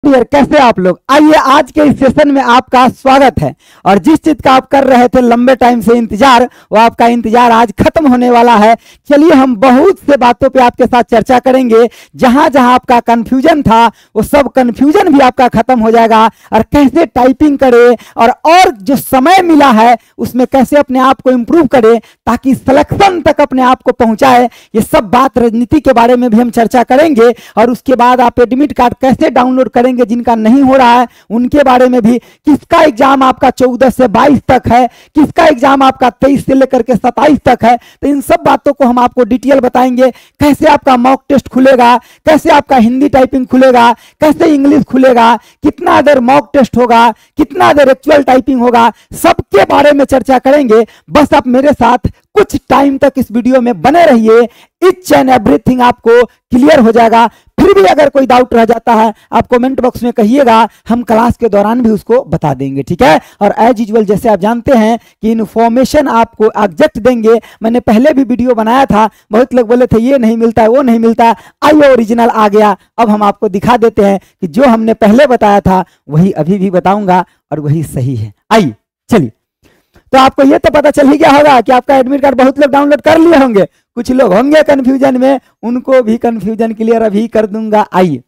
Dear, कैसे आप लोग। आइए आज के इस सेशन में आपका स्वागत है। और जिस चीज का आप कर रहे थे लंबे टाइम से इंतजार, वो आपका इंतजार आज खत्म होने वाला है। चलिए हम बहुत से बातों पे आपके साथ चर्चा करेंगे। जहां जहां आपका कंफ्यूजन था वो सब कंफ्यूजन भी आपका खत्म हो जाएगा। और कैसे टाइपिंग करें और जो समय मिला है उसमें कैसे अपने आप को इम्प्रूव करें ताकि सिलेक्शन तक अपने आप को पहुंचाए, ये सब बात राजनीति के बारे में भी हम चर्चा करेंगे। और उसके बाद आप एडमिट कार्ड कैसे डाउनलोड करेंगे, जिनका नहीं हो रहा है उनके बारे में भी। किसका एग्जाम आपका 14 से 22 तक है, किसका एग्जाम आपका 23 से लेकर के 27 तक है, तो इन सब बातों को हम आपको डिटेल बताएंगे। कैसे आपका मॉक टेस्ट खुलेगा, कैसे आपका हिंदी टाइपिंग खुलेगा, कैसे इंग्लिश खुलेगा, कितना देर मॉक टेस्ट होगा, कितना देर एक्चुअल टाइपिंग होगा, सबके बारे में चर्चा करेंगे। बस आप मेरे साथ कुछ टाइम तक इस वीडियो में बने रहिए, ईच एंड एवरीथिंग आपको क्लियर हो जाएगा। फिर भी अगर कोई डाउट रह जाता है आप कमेंट बॉक्स में कहिएगा, हम क्लास के दौरान भी उसको बता देंगे, ठीक है। और एज यूजुअल जैसे आप जानते हैं कि इन्फॉर्मेशन आपको एग्जैक्ट देंगे। मैंने पहले भी वीडियो बनाया था, बहुत लोग बोले थे ये नहीं मिलता है वो नहीं मिलता है। आइए ओरिजिनल आ गया। अब हम आपको दिखा देते हैं कि जो हमने पहले बताया था वही अभी भी बताऊंगा और वही सही है। आइए चलिए। तो आपको ये तो पता चल ही गया होगा कि आपका एडमिट कार्ड बहुत लोग डाउनलोड कर लिए होंगे, कुछ लोग होंगे कंफ्यूजन में, उनको भी कंफ्यूजन क्लियर अभी कर दूंगा। आइए,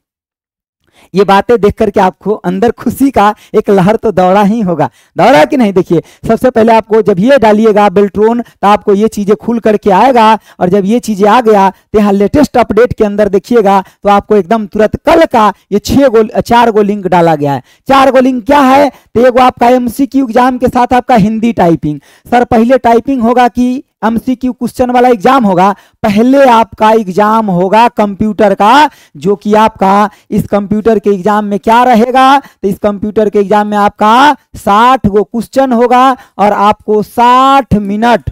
ये बातें देख करके आपको अंदर खुशी का एक लहर तो दौड़ा ही होगा, दौड़ा कि नहीं। देखिए सबसे पहले आपको जब ये डालिएगा बेल्ट्रॉन तो आपको ये चीजें खुल करके आएगा। और जब ये चीजें आ गया तो यहाँ लेटेस्ट अपडेट के अंदर देखिएगा तो आपको एकदम तुरंत कल का ये 4 गो लिंक डाला गया है। 4 गो लिंक क्या है, तो एगो आपका MCQ एग्जाम के साथ आपका हिंदी टाइपिंग। सर पहले टाइपिंग होगा कि MCQ क्वेश्चन वाला एग्जाम होगा? पहले आपका एग्जाम होगा कंप्यूटर का, जो कि आपका इस कंप्यूटर के एग्जाम में क्या रहेगा, तो इस कंप्यूटर के एग्जाम में आपका 60 गो क्वेश्चन होगा और आपको 60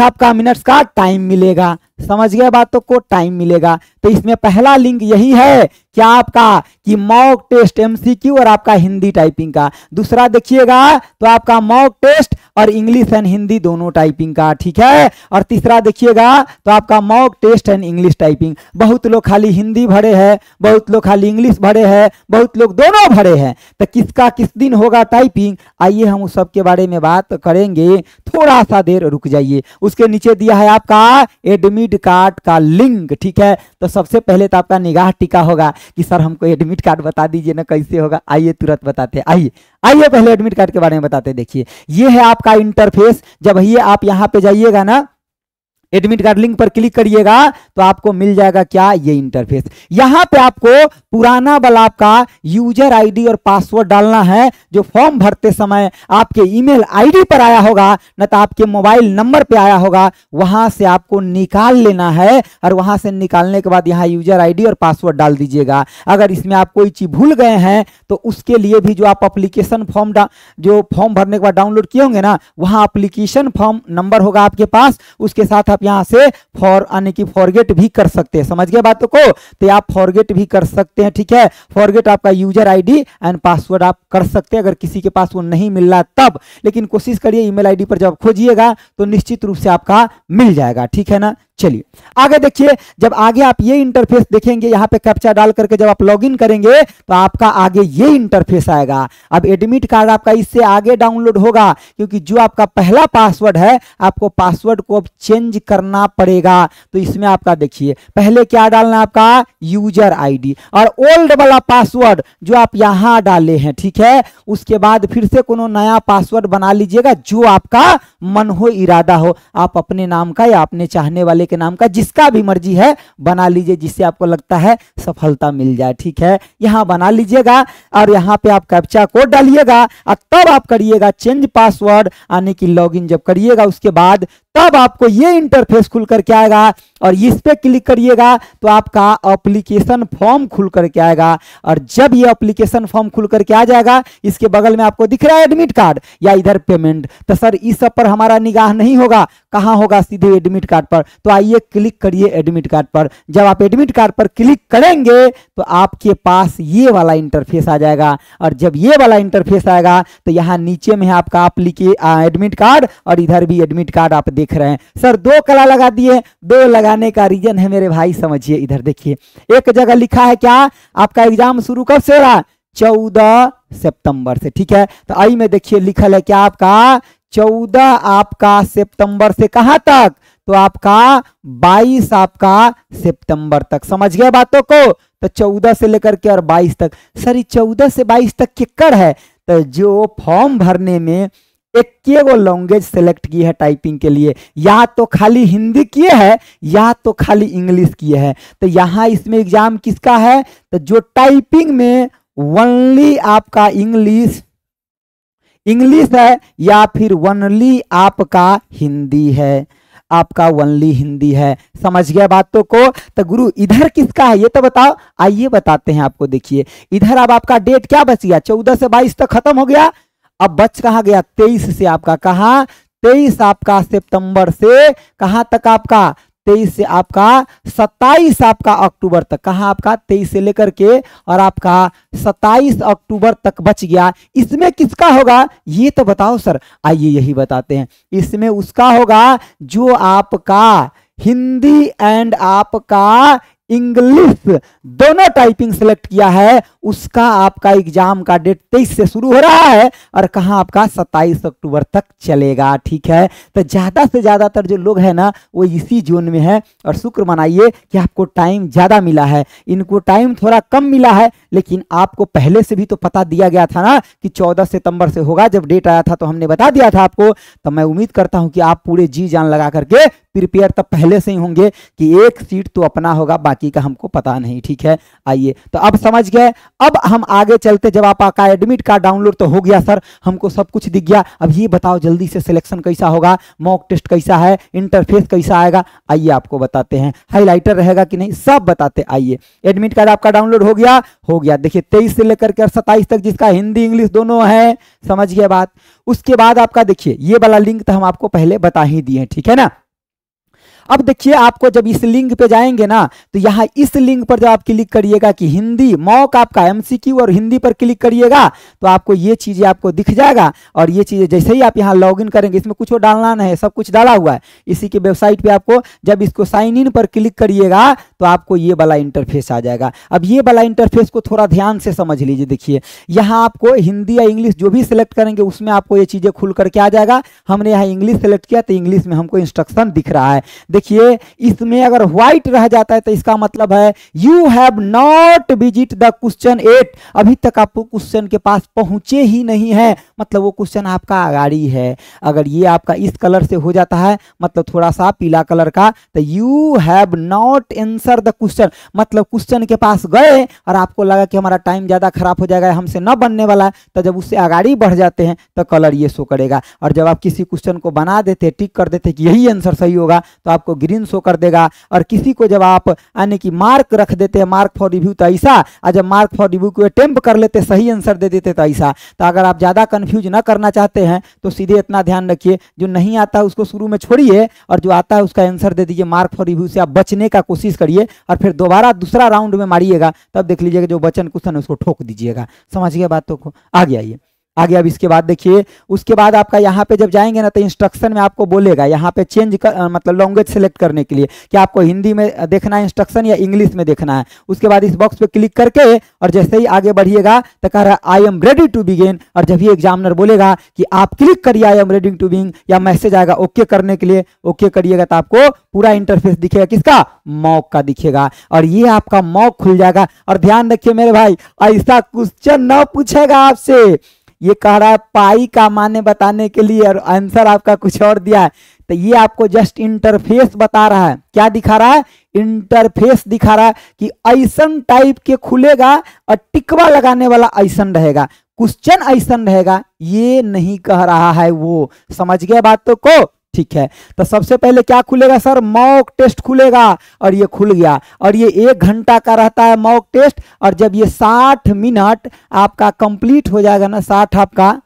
आपका मिनट्स का टाइम मिलेगा। समझ गए बातों को, टाइम मिलेगा। तो इसमें पहला लिंक यही है क्या आपका कि मॉक टेस्ट MCQ और आपका हिंदी टाइपिंग का। दूसरा देखिएगा तो आपका मॉक टेस्ट और इंग्लिश एंड हिंदी दोनों टाइपिंग का, ठीक है। और तीसरा देखिएगा तो आपका mock test and English typing. बहुत लोग खाली हिंदी भरे हैं, बहुत लोग खाली इंग्लिश भरे हैं, बहुत लोग दोनों भरे हैं। तो किसका किस दिन होगा टाइपिंग, आइए हम उस सब के बारे में बात करेंगे। थोड़ा सा देर रुक जाइए। उसके नीचे दिया है आपका एडमिट कार्ड का लिंक, ठीक है। तो सबसे पहले तो आपका निगाह टिका होगा कि सर हमको एडमिट कार्ड बता दीजिए ना, कैसे होगा। आइए तुरंत बताते हैं। आइए पहले एडमिट कार्ड के बारे में बताते हैं। देखिए ये है आपका इंटरफेस। जब ये आप यहाँ पे जाइएगा ना, एडमिट कार्ड लिंक पर क्लिक करिएगा तो आपको मिल जाएगा क्या, ये इंटरफेस। यहां पे आपको पुराना वाला आपका यूजर आईडी और पासवर्ड डालना है, जो फॉर्म भरते समय आपके ईमेल आईडी पर आया होगा न तो आपके मोबाइल नंबर पे आया होगा। वहां से आपको निकाल लेना है और वहां से निकालने के बाद यहाँ यूजर आईडी और पासवर्ड डाल दीजिएगा। अगर इसमें आप कोई चीज भूल गए हैं तो उसके लिए भी जो आप एप्लीकेशन फॉर्म जो फॉर्म भरने के बाद डाउनलोड किए होंगे ना, वहां एप्लीकेशन फॉर्म नंबर होगा आपके पास, उसके साथ आप यहां से यानी कि फॉरगेट भी कर सकते हैं। समझ गए बातों को, तो आप फॉरगेट भी कर सकते हैं, ठीक है। फॉरगेट आपका यूजर आईडी एंड पासवर्ड आप कर सकते हैं अगर किसी के पास वो नहीं मिल रहा तब। लेकिन कोशिश करिए ईमेल आईडी पर जब खोजिएगा तो निश्चित रूप से आपका मिल जाएगा, ठीक है ना। चलिए आगे देखिए। जब आगे आप ये इंटरफेस देखेंगे, यहाँ पे कैप्चा डाल करके जब आप लॉगिन करेंगे तो आपका आगे ये इंटरफेस आएगा। अब एडमिट कार्ड आपका इससे आगे डाउनलोड होगा, क्योंकि जो आपका पहला पासवर्ड है आपको पासवर्ड को अब चेंज करना पड़ेगा। तो इसमें आपका देखिए पहले क्या डालना है, आपका यूजर आईडी और ओल्ड वाला पासवर्ड जो आप यहाँ डाले हैं, ठीक है। उसके बाद फिर से कोनो नया पासवर्ड बना लीजिएगा जो आपका मन हो, इरादा हो। आप अपने नाम का या अपने चाहने वाले के नाम का, जिसका भी मर्जी है बना लीजिए, जिससे आपको लगता है सफलता मिल जाए, ठीक है। यहां बना लीजिएगा और यहां पे आप कैप्चा कोड डालिएगा और तब आप करिएगा चेंज पासवर्ड, यानी कि लॉगिन जब करिएगा उसके बाद तब आपको ये इंटरफेस खुल करके आएगा। और इस पे क्लिक करिएगा तो आपका एप्लीकेशन फॉर्म खुल करके आएगा। और जब ये एप्लीकेशन फॉर्म खुल करके आ जाएगा, इसके बगल में आपको दिख रहा है एडमिट कार्ड या इधर पेमेंट। तो सर इस सब पर हमारा निगाह नहीं होगा, कहां होगा, सीधे एडमिट कार्ड पर। तो आइए क्लिक करिए एडमिट कार्ड पर। जब आप एडमिट कार्ड पर क्लिक करेंगे तो आपके पास ये वाला इंटरफेस आ जाएगा। और जब ये वाला इंटरफेस आएगा तो यहाँ नीचे में है आपका एडमिट कार्ड और इधर भी एडमिट कार्ड आप देख रहे हैं सर 2 कला लगा दिए। 2 लगाने का रीजन है मेरे भाई, समझिए इधर देखिए, एक जगह लिखा है क्या, आपका एग्जाम शुरू कब से हो रहा है, 14 सितंबर से, ठीक है। तो आई में देखिए लिखल है क्या, आपका 14 आपका सितंबर से कहां तक, तो आपका 22 आपका सितंबर तक। समझ गए बातों को, तो 14 से लेकर के और 22 तक। सर 14 से 22 तक किक्कड़ है, तो जो फॉर्म भरने में एक वो लैंग्वेज सेलेक्ट की है टाइपिंग के लिए, या तो खाली हिंदी किए है या तो खाली इंग्लिश किए है। तो यहाँ इसमें एग्जाम किसका है, तो जो टाइपिंग में ओनली आपका इंग्लिश है या फिर ओनली आपका हिंदी है, आपका ओनली हिंदी है। समझ गया बातों को। तो गुरु इधर किसका है ये तो बताओ, आइए बताते हैं आपको। देखिए इधर अब आपका डेट क्या बच गया, 14 से 22 तक खत्म हो गया, अब बच कहाँ गया 23 से आपका, कहाँ 23 आपका सितंबर से कहाँ तक आपका 23 से आपका 27 आपका अक्टूबर तक, कहाँ आपका 23 से लेकर के और आपका 27 अक्टूबर तक बच गया। इसमें किसका होगा ये तो बताओ सर, आइए यही बताते हैं। इसमें उसका होगा जो आपका हिंदी एंड आपका इंग्लिश दोनों टाइपिंग सेलेक्ट किया है, उसका आपका एग्जाम का डेट 23 से शुरू हो रहा है और कहाँ आपका 27 अक्टूबर तक चलेगा, ठीक है। तो ज्यादा से ज्यादातर जो लोग हैं ना वो इसी जोन में है, और शुक्र मनाइए कि आपको टाइम ज्यादा मिला है, इनको टाइम थोड़ा कम मिला है, लेकिन आपको पहले से भी तो पता दिया गया था ना कि 14 सितंबर से होगा, जब डेट आया था तो हमने बता दिया था आपको। तो मैं उम्मीद करता हूं कि आप पूरे जी जान लगा करके प्रिपेयर तब पहले से ही होंगे कि एक सीट तो अपना होगा, बाकी का हमको पता नहीं, ठीक है। आइए तो अब समझ गए, अब हम आगे चलते। जब आपका एडमिट कार्ड डाउनलोड तो हो गया सर, हमको सब कुछ दिख गया, अब ये बताओ जल्दी से सिलेक्शन कैसा होगा, मॉक टेस्ट कैसा है, इंटरफेस कैसा आएगा, आइए आपको बताते हैं। हाईलाइटर रहेगा कि नहीं सब बताते, आइए। एडमिट कार्ड आपका डाउनलोड हो गया, देखिए 23 से लेकर के 27 तक जिसका हिंदी इंग्लिश दोनों है, समझ गए बात। उसके बाद आपका देखिए ये वाला लिंक तो हम आपको पहले बता ही दिए, ठीक है ना। अब देखिए आपको जब इस लिंक पे जाएंगे ना, तो यहाँ इस लिंक पर जब आप क्लिक करिएगा कि हिंदी मॉक आपका एमसीक्यू और हिंदी पर क्लिक करिएगा, तो आपको ये चीजें आपको दिख जाएगा। और ये चीजें जैसे ही आप यहाँ लॉगिन करेंगे, इसमें कुछ डालना नहीं है, सब कुछ डाला हुआ है इसी की वेबसाइट पे। आपको जब इसको साइन इन पर क्लिक करिएगा तो आपको ये वाला इंटरफेस आ जाएगा। अब ये वाला इंटरफेस को थोड़ा ध्यान से समझ लीजिए। देखिए यहाँ आपको हिंदी या इंग्लिश जो भी सिलेक्ट करेंगे उसमें आपको ये चीजें खुल करके आ जाएगा। हमने यहाँ इंग्लिश सेलेक्ट किया तो इंग्लिश में हमको इंस्ट्रक्शन दिख रहा है। देखिए इसमें अगर व्हाइट रह जाता है तो इसका मतलब है you have not visit the question 8, अभी तक आप क्वेश्चन के पास पहुंचे ही नहीं है, मतलब वो क्वेश्चन आपका आगाड़ी है। अगर ये आपका इस कलर से हो जाता है, मतलब थोड़ा सा पीला कलर का, तो you have not answer the question, मतलब क्वेश्चन के पास गए और आपको लगा कि हमारा टाइम ज्यादा खराब हो जाएगा, हमसे न बनने वाला है, तो जब उससे आगाड़ी बढ़ जाते हैं तो कलर ये शो करेगा। और जब आप किसी क्वेश्चन को बना देते, टिक कर देते कि यही आंसर सही होगा, तो आपको ग्रीन शो कर देगा। और किसी को जब आप यानी कि मार्क रख देते हैं, मार्क फॉर रिव्यू, तो ऐसा, और जब मार्क फॉर रिव्यू को अटेम्प्ट कर लेते, सही आंसर दे देते, तो ऐसा। तो अगर आप ज्यादा कंफ्यूज ना करना चाहते हैं तो सीधे इतना ध्यान रखिए, जो नहीं आता है उसको शुरू में छोड़िए और जो आता है उसका आंसर दे दीजिए। मार्क फॉर रिव्यू से आप बचने का कोशिश करिए और फिर दोबारा दूसरा राउंड में मारिएगा, तब देख लीजिएगा जो बचन क्वेश्चन है उसको ठोक दीजिएगा। समझ गए बातों को, आगे आइए आगे। अब इसके बाद देखिए, उसके बाद आपका यहाँ पे जब जाएंगे ना तो इंस्ट्रक्शन में आपको बोलेगा यहाँ पे चेंज मतलब लैंग्वेज सेलेक्ट करने के लिए कि आपको हिंदी में देखना है इंस्ट्रक्शन या इंग्लिश में देखना है। उसके बाद इस बॉक्स पे क्लिक करके और जैसे ही आगे बढ़िएगा तो कह रहा है I am ready to begin, और जब ये एग्जामिनर बोलेगा कि आप क्लिक करिए I am ready to begin, या मैसेज आएगा ओके करने के लिए, ओके करिएगा तो आपको पूरा इंटरफेस दिखेगा, किसका, मॉक का दिखेगा, और ये आपका मॉक खुल जाएगा। और ध्यान रखिए मेरे भाई, ऐसा क्वेश्चन न पूछेगा आपसे, ये कह रहा है पाई का माने बताने के लिए और आंसर आपका कुछ और दिया है, तो ये आपको जस्ट इंटरफेस बता रहा है। क्या दिखा रहा है, इंटरफेस दिखा रहा है कि ऐसन टाइप के खुलेगा और टिकवा लगाने वाला ऐसन रहेगा, क्वेश्चन ऐसन रहेगा, ये नहीं कह रहा है वो। समझ गए बातों को, ठीक है। तो सबसे पहले क्या खुलेगा सर, मॉक टेस्ट खुलेगा, और ये खुल गया, और ये 1 घंटा का रहता है मॉक टेस्ट। और जब ये 60 मिनट आपका कंप्लीट हो जाएगा ना, 60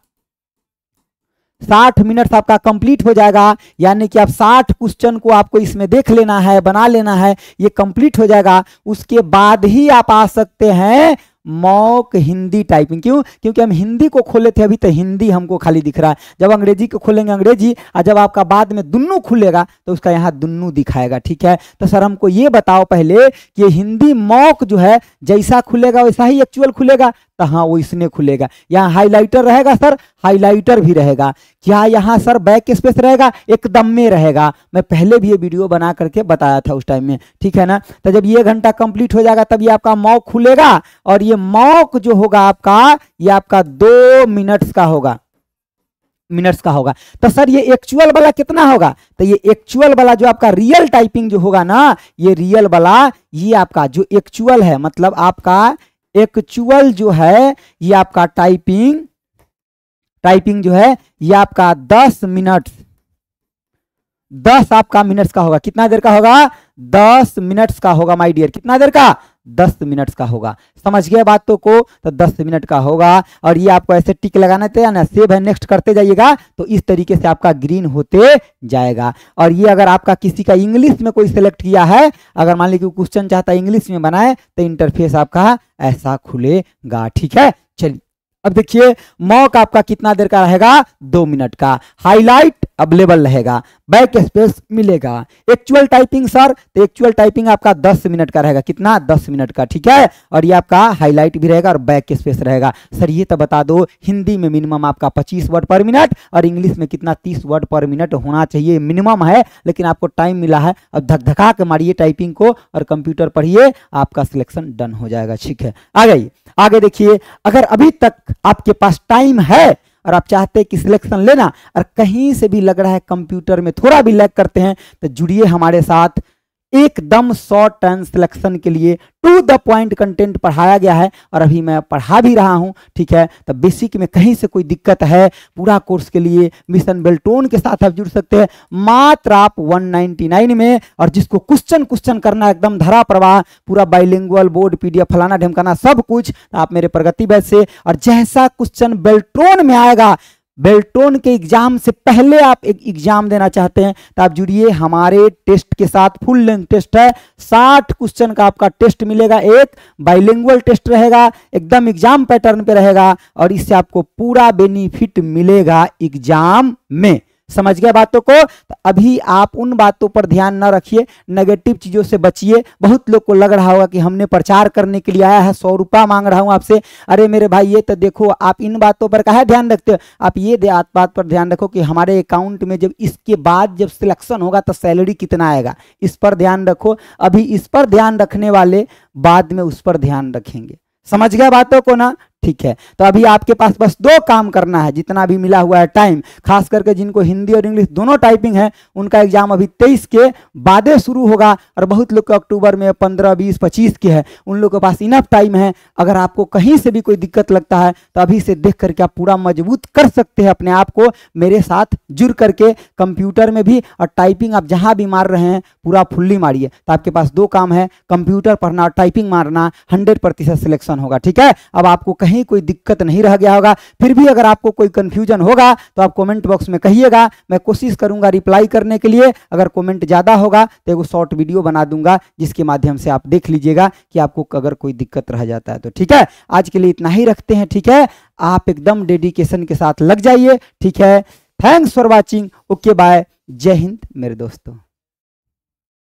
मिनट आपका कंप्लीट हो जाएगा, यानी कि आप 60 क्वेश्चन को आपको इसमें देख लेना है, बना लेना है, ये कंप्लीट हो जाएगा। उसके बाद ही आप आ सकते हैं मॉक हिंदी टाइपिंग। क्यों? क्योंकि हम हिंदी को खोले थे, अभी तो हिंदी हमको खाली दिख रहा है। जब अंग्रेजी को खोलेंगे अंग्रेजी, और जब आपका बाद में दुन्नू खुलेगा तो उसका यहाँ दुन्नू दिखाएगा। ठीक है, तो सर हमको ये बताओ पहले कि हिंदी मॉक जो है जैसा खुलेगा वैसा ही एक्चुअल खुलेगा? तो हाँ, वो इसने खुलेगा। यहाँ हाइलाइटर रहेगा सर, हाइलाइटर भी रहेगा। क्या यहाँ सर बैक स्पेस रहेगा? एकदम में रहेगा। मैं पहले भी ये वीडियो बना करके बताया था उस टाइम में। ठीक है ना, तो जब ये घंटा कंप्लीट हो जाएगा तब ये आपका मॉक खुलेगा, और ये मॉक जो होगा आपका, ये आपका 2 मिनट्स का होगा, मिनट्स का होगा। तो सर ये एक्चुअल वाला कितना होगा? तो ये एक्चुअल वाला जो आपका रियल टाइपिंग जो होगा ना, ये रियल वाला, ये आपका जो एक्चुअल है, मतलब आपका एक्चुअल जो है, ये आपका टाइपिंग जो है, ये आपका 10 मिनट्स, 10 आपका मिनट्स का होगा। कितना देर का होगा? 10 मिनट्स का होगा माय डियर। कितना देर का? 10 मिनट्स का होगा। समझ गए बातों को? तो 10 मिनट का होगा, और ये आपको ऐसे टिक लगाना था ना, सेव है नेक्स्ट करते जाइएगा, तो इस तरीके से आपका ग्रीन होते जाएगा। और ये अगर आपका किसी का इंग्लिश में कोई सिलेक्ट किया है, अगर मान लीजिए क्वेश्चन चाहता है इंग्लिश में बनाए, तो इंटरफेस आपका ऐसा खुलेगा। ठीक है, चलिए अब देखिए मॉक आपका कितना देर का रहेगा? 2 मिनट का। हाईलाइट अवेलेबल रहेगा, बैक स्पेस मिलेगा। एक्चुअल टाइपिंग सर, तो एक्चुअल टाइपिंग आपका 10 मिनट का रहेगा। कितना? 10 मिनट का। ठीक है, और ये आपका हाईलाइट भी रहेगा और बैक स्पेस रहेगा। सर ये तो बता दो, हिंदी में मिनिमम आपका 25 वर्ड पर मिनट, और इंग्लिश में कितना? 30 वर्ड पर मिनट होना चाहिए, मिनिमम है। लेकिन आपको टाइम मिला है, अब धक-धका के मारिए टाइपिंग को और कंप्यूटर पढ़िए, आपका सिलेक्शन डन हो जाएगा। ठीक है, आगे देखिए, अगर अभी तक आपके पास टाइम है और आप चाहते हैं कि सिलेक्शन लेना, और कहीं से भी लग रहा है कंप्यूटर में थोड़ा भी लैग करते हैं, तो जुड़िए हमारे साथ। एकदम शॉर्ट एंड सिलेक्शन के लिए टू द पॉइंट कंटेंट पढ़ाया गया है, और अभी मैं पढ़ा भी रहा हूं। ठीक है, तो बेसिक में कहीं से कोई दिक्कत है, पूरा कोर्स के लिए मिशन बेल्टोन के साथ आप जुड़ सकते हैं मात्र आप 199 में। और जिसको क्वेश्चन करना एकदम धरा प्रवाह, पूरा बाइलिंगुअल बोर्ड PDF फलाना ढमकाना सब कुछ, आप मेरे प्रगति बैच से, और जैसा क्वेश्चन बेल्टोन में आएगा, बेल्टोन के एग्जाम से पहले आप एक एग्जाम देना चाहते हैं, तो आप जुड़िए हमारे टेस्ट के साथ। फुल लेंथ टेस्ट है, 60 क्वेश्चन का आपका टेस्ट मिलेगा। एक बाइलिंगुअल टेस्ट रहेगा, एकदम एग्जाम पैटर्न पे रहेगा, और इससे आपको पूरा बेनिफिट मिलेगा एग्जाम में। समझ गए बातों को? तो अभी आप उन बातों पर ध्यान न रखिए, नेगेटिव चीजों से बचिए। बहुत लोग को लग रहा होगा कि हमने प्रचार करने के लिए आया है, 100 रुपया मांग रहा हूं आपसे। अरे मेरे भाई, ये तो देखो, आप इन बातों पर काहे ध्यान रखते हो? आप ये बात पर ध्यान रखो कि हमारे अकाउंट में जब इसके बाद जब सिलेक्शन होगा तो सैलरी कितना आएगा, इस पर ध्यान रखो। अभी इस पर ध्यान रखने वाले बाद में उस पर ध्यान रखेंगे। समझ गया बातों को ना? ठीक है, तो अभी आपके पास बस 2 काम करना है, जितना भी मिला हुआ है टाइम। खास करके जिनको हिंदी और इंग्लिश दोनों टाइपिंग है, उनका एग्जाम अभी 23 के बाद शुरू होगा, और बहुत लोग को अक्टूबर में 15, 20, 25 के है, उन लोगों के पास इनफ टाइम है। अगर आपको कहीं से भी कोई दिक्कत लगता है तो अभी से देख करके आप पूरा मजबूत कर सकते हैं अपने आप को, मेरे साथ जुड़ करके। कंप्यूटर में भी और टाइपिंग आप जहां भी मार रहे हैं पूरा फुल्ली मारिए। तो आपके पास 2 काम है, कंप्यूटर पढ़ना और टाइपिंग मारना, 100% सिलेक्शन होगा। ठीक है, अब आपको कहीं कोई दिक्कत नहीं रह गया होगा। फिर भी अगर आपको कोई कंफ्यूजन होगा तो आप कमेंट बॉक्स में कहिएगा, मैं कोशिश करूंगा रिप्लाई करने के लिए। अगर कमेंट ज्यादा होगा तो एक शॉर्ट वीडियो बना दूंगा, जिसके माध्यम से आप देख लीजिएगा कि आपको अगर कोई दिक्कत रह जाता है तो। ठीक है, आज के लिए इतना ही रखते हैं। ठीक है, आप एकदम डेडिकेशन के साथ लग जाइए। ठीक है, thanks for watching. Okay bye, जय हिंद मेरे दोस्तों।